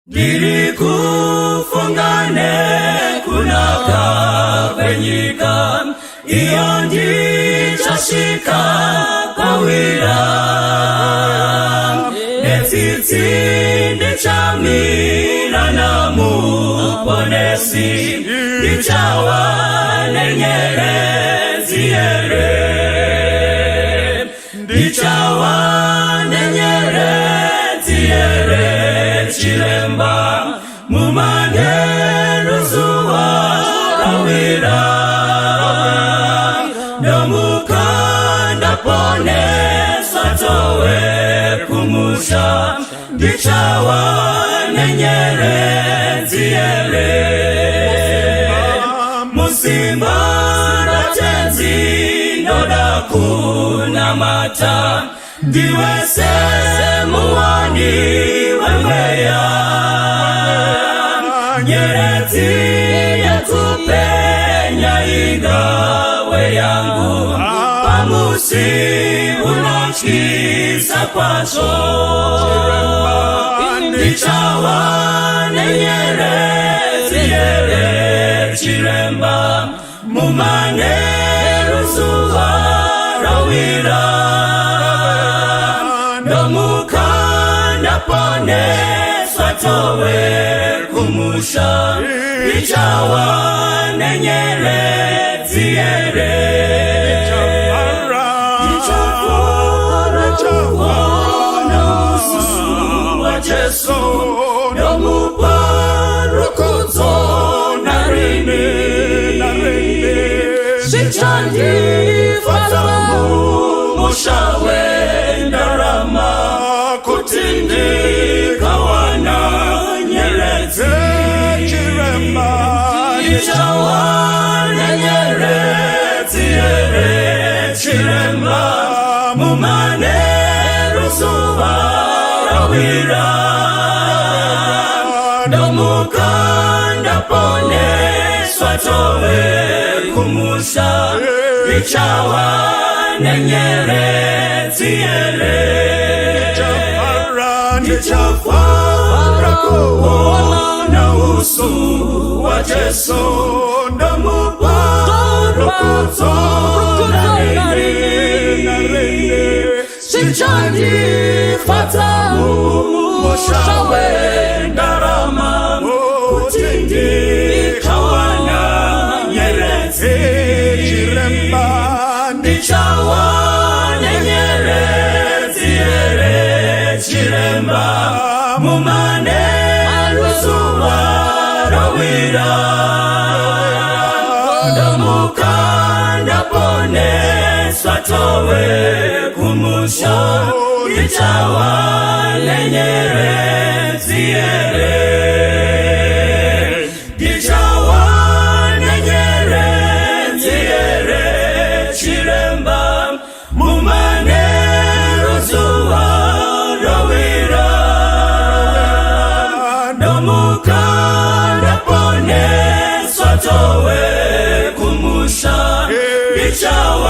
Dirikufungane kunaka kwenyika iyo ndichashika pawira netsitsi ndichamira namuponesi ndichawa nenyerezi ere ndichawa nenyerezi ere chilemba mumandero zuwa rawira nomukanda pone satowe kumusha ndichawa nenyerezi ere musimba ratenzi noda kuna mata ndiwese muwani wemeya nyerezi yatupenya ingawe yangu pamusi unachisa kwaso ndichawa nenyerezi ere chiremba mumane ruzuwa rawira nomukanda pone swatowe kumusha ndichawa nenyerezi ere ndichawa na ususu wa Jesu nomuparukuzo narini sichandi fatamu mushawe ndarama kutindi kawana nyerezi chiremba ndichawa nenyerezi ere chiremba mumane ruzuwa rawira nomukanda pone swatowe kumusha ndichawa nenyerezi ere ndichafara kuona usu wa Jesu nomuparukuzo narini sichandi fatamu mushawe ndarama kutindi kawana nyerezi chiremba ndichawa nenyerezi ere chiremba mumane ruzuwa rawira nomukanda pone swatowe kumusha ndichawa nenyerezi ere ndichawa nenyerezi ere chiremba mumane ruzuwa rawira nomukanda pone swatowe kumusha ndichawa